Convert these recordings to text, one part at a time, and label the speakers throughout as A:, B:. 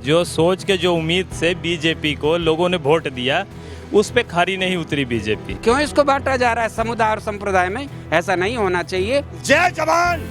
A: जो सोच के, जो उम्मीद से बीजेपी को लोगों ने वोट दिया, उस पे खरी नहीं उतरी बीजेपी।
B: क्यों इसको बांटा जा रहा है समुदाय और संप्रदाय में? ऐसा नहीं होना चाहिए।
C: जय जवान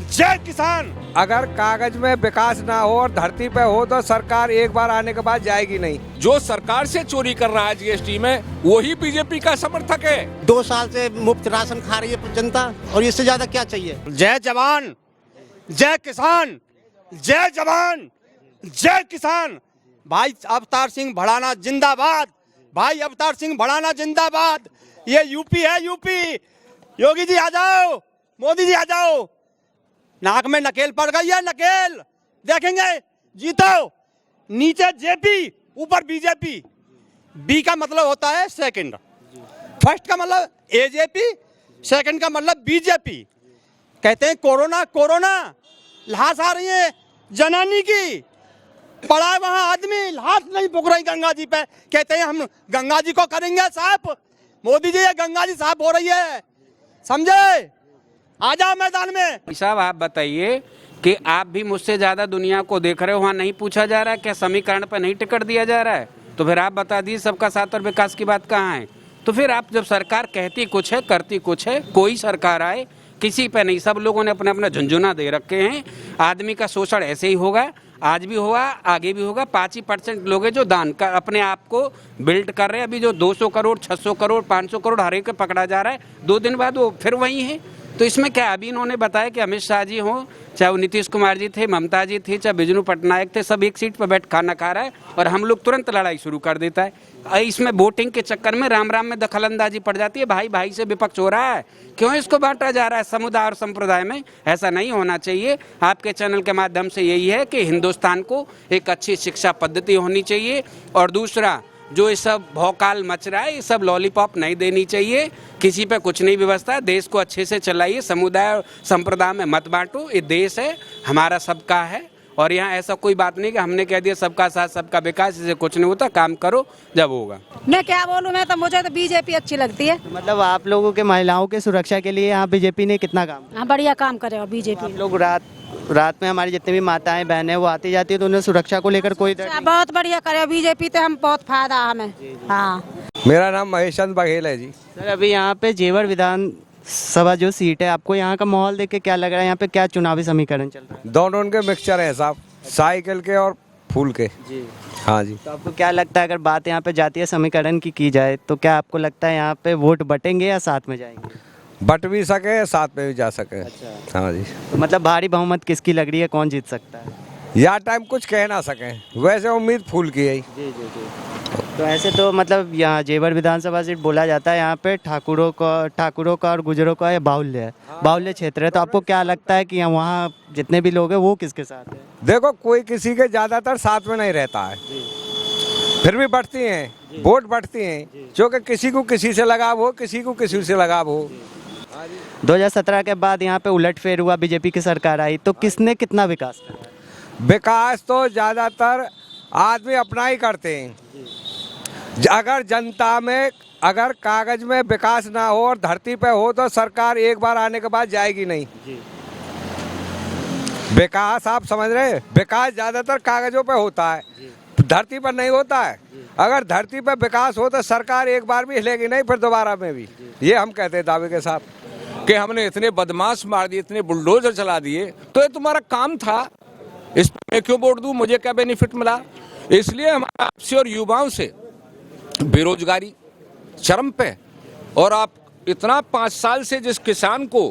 C: जय किसान।
D: अगर कागज में विकास ना हो और धरती पे हो तो सरकार एक बार आने के बाद जाएगी नहीं।
C: जो सरकार से चोरी कर रहा है जीएसटी में, वही बीजेपी का समर्थक है।
E: 2 साल से मुफ्त राशन खा रही है जनता, और इससे ज्यादा क्या चाहिए।
C: जय जवान जय किसान, जय जवान जय किसान। भाई अवतार सिंह भड़ाना जिंदाबाद, भाई अवतार सिंह भड़ाना जिंदाबाद। ये यूपी है, यूपी। योगी जी आ जाओ, मोदी जी आ जाओ। नाक में नकेल पड़ गई है, नकेल। देखेंगे, जीतो। नीचे जेपी, ऊपर बीजेपी। बी का मतलब होता है सेकंड, फर्स्ट का मतलब एजेपी, सेकंड का मतलब बीजेपी। कहते हैं कोरोना कोरोना, लाश आ रही है जनानी की, पड़ा है वहां आदमी, लाश नहीं पुक रही गंगा जी पे। कहते हैं हम गंगा जी को करेंगे साफ। मोदी जी, ये गंगा जी साफ हो रही है, समझे? आ जाओ मैदान में।
B: साहब आप बताइए कि आप भी मुझसे ज्यादा दुनिया को देख रहे हो, वहाँ नहीं पूछा जा रहा है क्या? समीकरण पर नहीं टिकट दिया जा रहा है? तो फिर आप बता दीजिए सबका साथ और विकास की बात कहाँ है? तो फिर आप, जब सरकार कहती कुछ है करती कुछ है, कोई सरकार आए किसी पे नहीं, सब लोगों ने अपने अपना झुंझुना दे रखे हैं। आदमी का शोषण ऐसे ही होगा, आज भी होगा, आगे भी होगा। 5% लोग हैं जो दान का अपने आप को बिल्ड कर रहे हैं। अभी जो 200 करोड़ 600 करोड़ 500 करोड़ हर एक पकड़ा जा रहा है, 2 दिन बाद वो फिर वही है। तो इसमें क्या, अभी इन्होंने बताया कि अमित शाह जी हों, चाहे वो नीतीश कुमार जी थे, ममता जी थी, चाहे बिजनू पटनायक थे, सब एक सीट पर बैठ खाना खा रहा है और हम लोग तुरंत लड़ाई शुरू कर देता है। इसमें वोटिंग के चक्कर में राम राम में दखलंदाजी पड़ जाती है। भाई भाई से विपक्ष हो रहा है। क्यों इसको बांटा जा रहा है समुदाय और संप्रदाय में? ऐसा नहीं होना चाहिए। आपके चैनल के माध्यम से यही है कि हिंदुस्तान को एक अच्छी शिक्षा पद्धति होनी चाहिए, और दूसरा जो ये सब भौकाल मच रहा है, ये सब लॉलीपॉप नहीं देनी चाहिए। किसी पे कुछ नहीं व्यवस्था है। देश को अच्छे से चलाइए, समुदाय और संप्रदाय में मत बांटो। ये देश है हमारा, सबका है, और यहाँ ऐसा कोई बात नहीं कि हमने कह दिया सबका साथ सबका विकास, इससे कुछ नहीं होता। काम करो जब होगा।
F: मैं क्या बोलूँ, मैं तो, मुझे तो बीजेपी अच्छी लगती है।
G: मतलब आप लोगों के महिलाओं के सुरक्षा के लिए यहाँ बीजेपी ने कितना काम?
F: हाँ, बढ़िया काम करे और बीजेपी।
G: आप लोग रात में हमारी जितनी भी माताएं बहनें वो आती जाती है, तो उन्हें सुरक्षा को लेकर कोई डर नहीं?
F: बहुत बढ़िया करे बीजेपी, तो हम बहुत फायदा हमें। हाँ,
D: मेरा नाम महेश चंद बघेल है जी।
G: सर अभी यहाँ पे जेवर विधानसभा जो सीट है, आपको यहाँ का माहौल देख के क्या लग रहा है? यहाँ पे क्या चुनावी समीकरण चल रहा है?
D: दोनों उनके मिक्सचर हैं साहब, साइकिल के और फूल के
G: जी।
D: हाँ जी।
G: तो आपको क्या लगता है, अगर बात यहाँ पे जातीय समीकरण की जाए, तो क्या आपको लगता है यहाँ पे वोट बटेंगे या साथ में जाएंगे?
D: बट भी सके, साथ में भी जा सके।
G: अच्छा।
D: हाँ जी।
G: तो मतलब भारी बहुमत किसकी लग रही है, कौन जीत सकता है?
D: या टाइम कुछ कह ना सके, वैसे उम्मीद फूल की है।
G: जी जी जी। तो ऐसे तो मतलब यहाँ जेवर विधानसभा सीट बोला जाता है, यहाँ पे ठाकुरों का और गुजरों का ये बाहुल्य है, बाहुल्य क्षेत्र है। तो आपको क्या लगता है कि यहाँ वहाँ जितने भी लोग हैं वो किसके साथ हैं?
D: देखो, कोई किसी के ज्यादातर साथ में नहीं रहता है, फिर भी बढ़ती हैं, वोट बढ़ती हैं, क्योंकि किसी को किसी से लगाव हो, किसी को किसी से लगाव हो।
G: 2017 के बाद यहाँ पे उलटफेर हुआ, बीजेपी की सरकार आई, तो किसने कितना विकास करा?
D: विकास तो ज्यादातर आदमी अपना ही करते हैं। अगर जनता में, अगर कागज में विकास ना हो और धरती पे हो तो सरकार एक बार आने के बाद जाएगी नहीं। विकास आप समझ रहे हैं, विकास ज्यादातर कागजों पे होता है, धरती पर नहीं होता है। अगर धरती पर विकास हो तो सरकार एक बार भी हिलेगी नहीं, फिर दोबारा में भी। ये हम कहते हैं दावे के साथ
C: कि हमने इतने बदमाश मार दिए, इतने बुलडोजर चला दिए, तो ये तुम्हारा काम था, इस पे मैं क्यों वोट दूं, मुझे क्या बेनिफिट मिला? इसलिए हमारा आपसे और युवाओं से बेरोजगारी चरम पे, और आप इतना 5 साल से जिस किसान को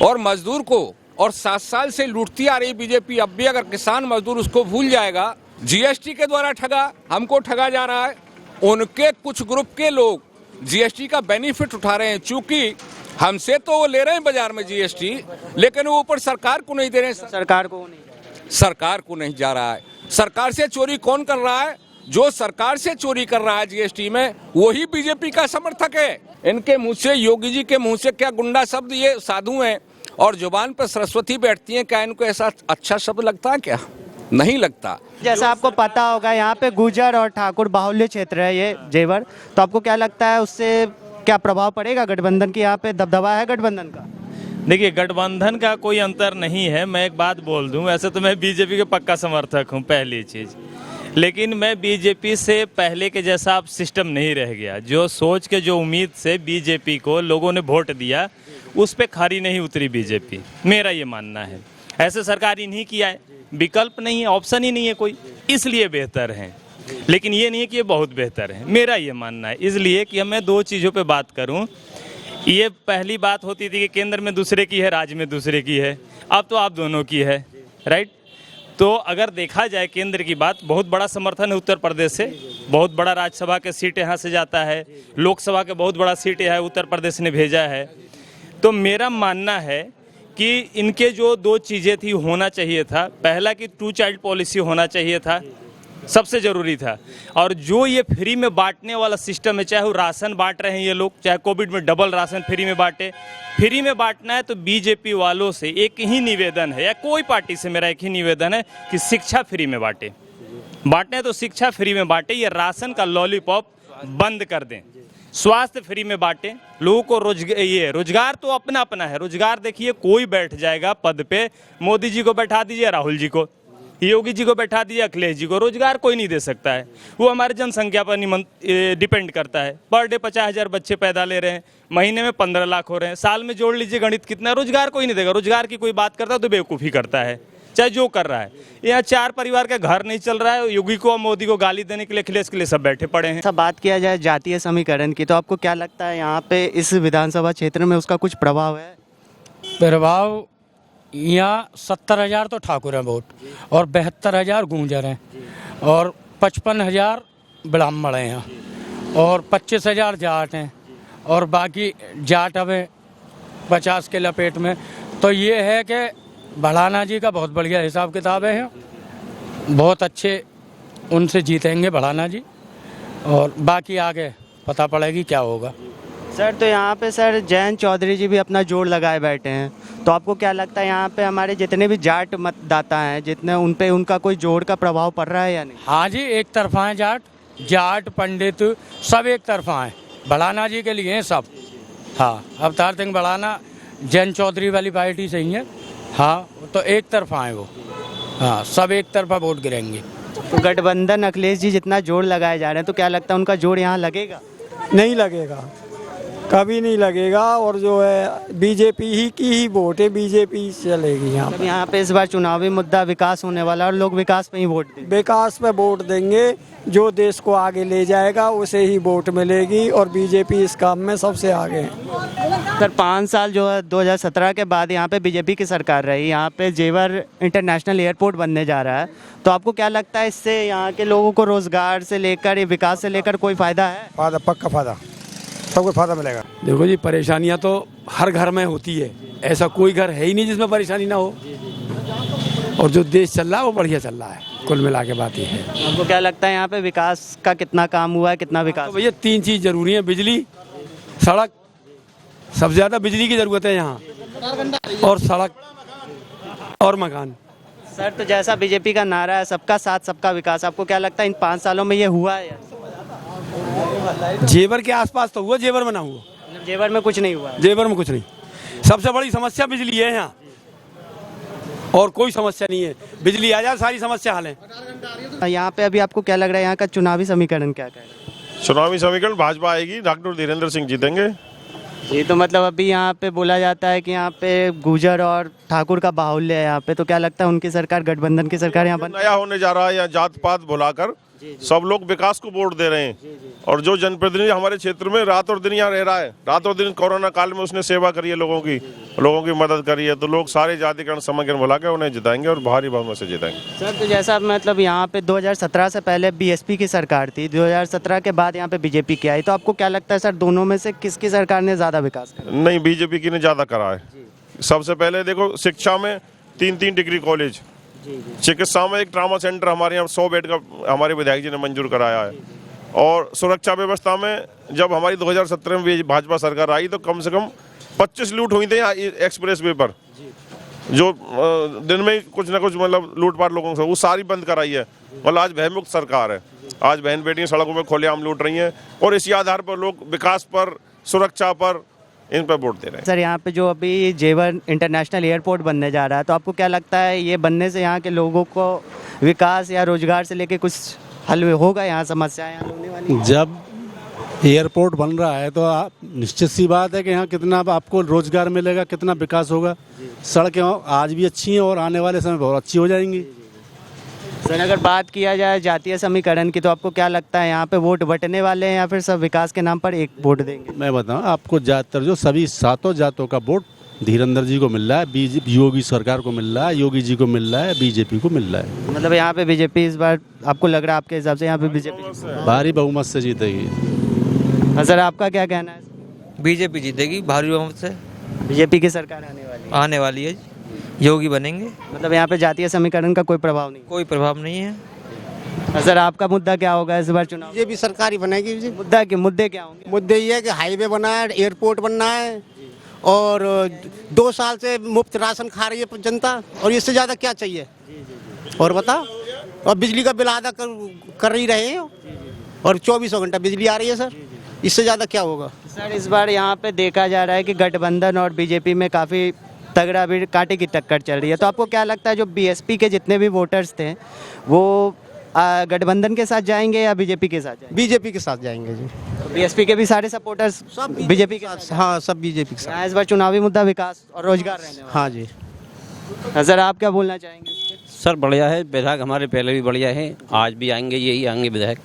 C: और मजदूर को और 7 साल से लूटती आ रही बीजेपी, अब भी अगर किसान मजदूर उसको भूल जाएगा। जीएसटी के द्वारा ठगा, हमको ठगा जा रहा है। उनके कुछ ग्रुप के लोग जीएसटी का बेनिफिट उठा रहे हैं, चूंकि हमसे तो वो ले रहे हैं बाजार में जीएसटी, लेकिन वो ऊपर सरकार को नहीं दे रहे हैं।
G: सरकार को नहीं
C: जा रहा है। सरकार से चोरी कौन कर रहा है? जो सरकार से चोरी कर रहा है जीएसटी में, वही बीजेपी का समर्थक है। इनके मुंह से, योगी जी के मुंह से क्या गुंडा शब्द, ये साधु हैं और जुबान पर सरस्वती बैठती हैं, क्या इनको ऐसा अच्छा शब्द लगता है? क्या नहीं लगता।
G: जैसा आपको पता होगा यहाँ पे गुजर और ठाकुर बाहुल्य क्षेत्र है ये जेवर, तो आपको क्या लगता है उससे क्या प्रभाव पड़ेगा गठबंधन की? यहाँ पे दबदबा है गठबंधन का?
A: देखिए, गठबंधन का कोई अंतर नहीं है। मैं एक बात बोल दूं, वैसे तो मैं बीजेपी के पक्का समर्थक हूं, पहली चीज़। लेकिन मैं बीजेपी से पहले के जैसा अब सिस्टम नहीं रह गया। जो सोच के, जो उम्मीद से बीजेपी को लोगों ने वोट दिया, उस पे खरी नहीं उतरी बीजेपी, मेरा ये मानना है। ऐसे सरकार ही नहीं किया है, विकल्प नहीं है, ऑप्शन ही नहीं है कोई, इसलिए बेहतर है। लेकिन ये नहीं है कि ये बहुत बेहतर है, मेरा ये मानना है। इसलिए कि मैं दो चीज़ों पे बात करूं, ये पहली बात होती थी कि केंद्र में दूसरे की है, राज्य में दूसरे की है, अब तो आप दोनों की है, राइट। तो अगर देखा जाए केंद्र की बात, बहुत बड़ा समर्थन है उत्तर प्रदेश से, बहुत बड़ा राज्यसभा के सीट यहाँ से जाता है, लोकसभा के बहुत बड़ा सीट है उत्तर प्रदेश ने भेजा है। तो मेरा मानना है कि इनके जो दो चीज़ें थी, होना चाहिए था, पहला कि 2 चाइल्ड पॉलिसी होना चाहिए था, सबसे ज़रूरी था। और जो ये फ्री में बांटने वाला सिस्टम है, चाहे वो राशन बांट रहे हैं ये लोग, चाहे कोविड में डबल राशन फ्री में बांटे, फ्री में बांटना है तो बीजेपी वालों से एक ही निवेदन है, या कोई पार्टी से मेरा एक ही निवेदन है कि शिक्षा फ्री में बांटे। बांटना है तो शिक्षा फ्री में बांटे, ये राशन का लॉलीपॉप बंद कर दें। स्वास्थ्य फ्री में बांटे, लोगों को रोजगार तो अपना अपना है। रोजगार देखिए, कोई बैठ जाएगा पद पे, मोदी जी को बैठा दीजिए, राहुल जी को, योगी जी को बैठा दीजिए, अखिलेश जी को, रोजगार कोई नहीं दे सकता है। वो हमारे जनसंख्या पर डिपेंड करता है। पर डे 50,000 बच्चे पैदा ले रहे हैं, महीने में 15 लाख हो रहे हैं, साल में जोड़ लीजिए गणित कितना, रोजगार कोई नहीं देगा। रोजगार की कोई बात करता है तो बेवकूफ़ी करता है, चाहे जो कर रहा है। यहाँ 4 परिवार का घर नहीं चल रहा है, योगी को और मोदी को गाली देने के लिए, अखिलेश के लिए सब बैठे पड़े हैं।
G: सब बात किया जाए जातीय समीकरण की, तो आपको क्या लगता है यहाँ पे इस विधानसभा क्षेत्र में उसका कुछ प्रभाव है?
H: प्रभाव यहाँ 70,000 तो ठाकुर हैं वोट, और 72,000 गूंजर हैं, और 55,000 ब्राह्मण हैं यहाँ, और 25,000 जाट हैं, और बाकी जाट अब 50 के लपेट में। तो ये है कि भड़ाना जी का बहुत बढ़िया हिसाब किताब है, बहुत अच्छे उनसे जीतेंगे भड़ाना जी, और बाकी आगे पता पड़ेगी क्या होगा।
G: सर, तो यहाँ पे सर जयंत चौधरी जी भी अपना जोर लगाए बैठे हैं, तो आपको क्या लगता है यहाँ पे हमारे जितने भी जाट मतदाता हैं, जितने उन पे उनका कोई जोर का प्रभाव पड़ रहा है या नहीं?
H: हाँ जी, एक तरफा है जाट पंडित सब एक तरफा हैं, भड़ाना जी के लिए हैं सब। हाँ, अवतार सिंह भड़ाना जयंत चौधरी वाली पार्टी से ही है। हाँ, तो एक तरफा है वो। हाँ, सब एक तरफा वोट गिरेंगे।
G: तो गठबंधन अखिलेश जी जितना जोर लगाए जा रहे हैं, तो क्या लगता है उनका जोर यहाँ लगेगा?
I: नहीं लगेगा, कभी नहीं लगेगा। और जो है बीजेपी ही की ही वोट है, बीजेपी चलेगी यहाँ
G: मतलब यहाँ पे इस बार चुनावी मुद्दा विकास होने वाला है और लोग विकास पे ही वोट देंगे।
I: विकास पे वोट देंगे, जो देश को आगे ले जाएगा उसे ही वोट मिलेगी, और बीजेपी इस काम में सबसे आगे है।
G: सर, 5 साल जो है 2017 के बाद यहाँ पे बीजेपी की सरकार रही, यहाँ पे जेवर इंटरनेशनल एयरपोर्ट बनने जा रहा है, तो आपको क्या लगता है इससे यहाँ के लोगों को रोजगार से लेकर या विकास से लेकर कोई फायदा है?
D: फायदा, पक्का फायदा, सबको फायदा मिलेगा।
J: देखो जी, परेशानियां तो हर घर में होती है, ऐसा कोई घर है ही नहीं जिसमें परेशानी ना हो। और जो देश चल रहा है वो बढ़िया चल रहा है, कुल मिला के बात ये है।
G: आपको क्या लगता है यहाँ पे विकास का कितना काम हुआ है, कितना विकास?
J: तो भैया 3 चीज़ जरूरी है, बिजली, सड़क, सबसे ज़्यादा बिजली की ज़रूरत है यहाँ, और सड़क और मकान।
G: सर, तो जैसा बीजेपी का नारा है सबका साथ सबका विकास, आपको क्या लगता है इन 5 सालों में ये हुआ है?
J: जेवर के आसपास तो हुआ, जेवर में ना हुआ।
G: जेवर में कुछ नहीं हुआ?
J: जेवर में कुछ नहीं। सबसे बड़ी समस्या बिजली है यहाँ, और कोई समस्या नहीं है। बिजली आ जाए सारी समस्या हल है।
G: यहाँ पे अभी आपको क्या लग रहा है यहाँ का चुनावी समीकरण क्या है?
K: चुनावी समीकरण भाजपा आएगी, डॉक्टर धीरेन्द्र सिंह जीतेंगे।
G: ये तो मतलब अभी यहाँ पे बोला जाता है कि यहाँ पे गुजर और ठाकुर का बाहुल्य है यहाँ पे, तो क्या लगता है उनकी सरकार, गठबंधन की सरकार यहाँ पर
K: नया होने जा रहा है, या जात पात भुलाकर सब लोग विकास को वोट दे रहे हैं। और जो जनप्रतिनिधि हमारे क्षेत्र में रात और दिन यहाँ रह रहा है, रात और दिन कोरोना काल में उसने सेवा करी है, लोगों की मदद करी है, तो लोग सारे जातिकरण समीकरण भुला के उन्हें जिताएंगे, और भारी बहुमत से जिताएंगे।
G: सर, तो जैसा मतलब यहाँ पे 2017 से पहले बीएसपी की सरकार थी, 2017 के बाद यहाँ पे बीजेपी की आई, तो आपको क्या लगता है सर दोनों में से किसकी सरकार ने ज़्यादा विकास करा?
K: नहीं, बीजेपी की ने ज़्यादा करा है। सबसे पहले देखो, शिक्षा में 3-3 डिग्री कॉलेज, चिकित्सा में एक ट्रामा सेंटर हमारे यहाँ 100 बेड का हमारे विधायक जी ने मंजूर कराया है। और सुरक्षा व्यवस्था में जब हमारी 2017 में भाजपा सरकार आई तो कम से कम 25 लूट हुई थे यहाँ एक्सप्रेस वे पर, जो दिन में कुछ ना कुछ मतलब लूटपाट लोगों से, वो सारी बंद कराई है। मतलब आज भयमुक्त सरकार है। आज बहन बेटियां सड़कों में खुलेआम लूट रही हैं, और इसी आधार पर लोग विकास पर, सुरक्षा पर इन पर वोट दे रहे हैं।
G: सर यहाँ पे जो अभी जेवर इंटरनेशनल एयरपोर्ट बनने जा रहा है, तो आपको क्या लगता है ये बनने से यहाँ के लोगों को विकास या रोजगार से लेके कुछ हल होगा, यहाँ समस्याएं हल होने वाली हैं?
L: जब एयरपोर्ट बन रहा है तो आप निश्चित सी बात है कि यहाँ कितना आपको रोजगार मिलेगा, कितना विकास होगा। सड़कें आज भी अच्छी हैं और आने वाले समय बहुत अच्छी हो जाएंगी।
G: सर अगर बात किया जाए जातीय समीकरण की, तो आपको क्या लगता है यहाँ पे वोट बंटने वाले हैं या फिर सब विकास के नाम पर एक वोट देंगे?
L: मैं बताऊँ आपको, ज़्यादातर जो सभी 7 जातों का वोट धीरेन्द्र जी को मिल रहा है, बीजेपी योगी सरकार को मिल रहा है, योगी जी को मिल रहा है, बीजेपी को मिल रहा है।
G: मतलब यहाँ पे बीजेपी इस बार आपको लग रहा है, आपके हिसाब से यहाँ पे बीजेपी
L: भारी बहुमत से जीतेगी?
G: हाँ सर, आपका क्या कहना है?
M: बीजेपी जीतेगी भारी बहुमत से।
G: बीजेपी की सरकार आने वाली
M: है, योगी बनेंगे।
G: मतलब यहाँ पे जातीय समीकरण का कोई प्रभाव नहीं?
M: कोई प्रभाव नहीं है।
G: हाँ सर, आपका मुद्दा क्या होगा इस बार चुनाव?
E: ये भी सरकार ही बनेगी जी।
G: मुद्दे क्या होंगे?
E: मुद्दे ये है कि हाईवे बना है, एयरपोर्ट बनना है, और 2 साल से मुफ्त राशन खा रही है जनता, और इससे ज़्यादा क्या चाहिए? और बता, और बिजली का बिल आधा कर ही रहे हैं, और 24 घंटा बिजली आ रही है सर, इससे ज़्यादा क्या होगा?
G: सर इस बार यहाँ पे देखा जा रहा है कि गठबंधन और बीजेपी में काफ़ी तगड़ा भी कांटे की टक्कर चल रही है, तो आपको क्या लगता है जो बीएसपी के जितने भी वोटर्स थे वो गठबंधन के साथ जाएंगे या बीजेपी के साथ जाएंगे?
E: बीजेपी के साथ जाएंगे जी।
G: तो बीएसपी के भी सारे सपोर्टर्स सब बीजेपी के साथ?
E: हाँ, सब बीजेपी के साथ।
G: इस बार चुनावी मुद्दा विकास और रोजगार रहने वाला।
E: हाँ जी।
G: सर आप क्या बोलना चाहेंगे?
M: सर बढ़िया है, विधायक हमारे पहले भी बढ़िया है, आज भी आएंगे, यही आएंगे विधायक।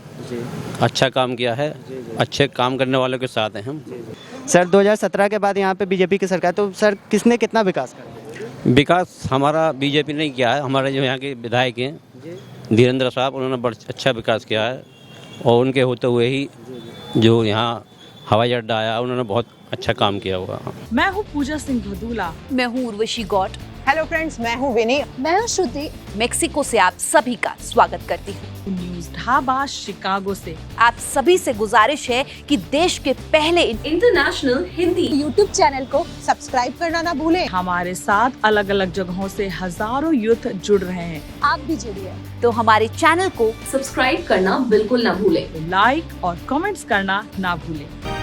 M: अच्छा काम किया है, अच्छे काम करने वालों के साथ हैं हम।
G: सर 2017 के बाद यहाँ पे बीजेपी की सरकार, तो सर किसने कितना विकास करा?
M: विकास हमारा बीजेपी ने किया है, हमारे जो यहाँ के विधायक हैं धीरेन्द्र साहब, उन्होंने बहुत अच्छा विकास किया है, और उनके होते हुए ही जो यहाँ हवाई अड्डा आया उन्होंने बहुत अच्छा काम किया हुआ।
N: मैं हूँ पूजा सिंह भदूला।
O: मैं हूँ उर्वशी गौट।
N: हेलो फ्रेंड्स, मैं हूँ विनी।
O: मैं हूँ श्रुति। मेक्सिको से आप सभी का स्वागत करती हूँ।
N: न्यूज़ ढाबा शिकागो से
O: आप सभी से गुजारिश है कि देश के पहले इंटरनेशनल हिंदी
N: यूट्यूब चैनल को सब्सक्राइब करना ना भूलें। हमारे साथ अलग अलग जगहों से हजारों यूथ जुड़ रहे हैं, आप भी जुड़िए।
O: तो हमारे चैनल को सब्सक्राइब करना बिल्कुल ना भूलें।
N: लाइक और कमेंट्स करना ना भूलें।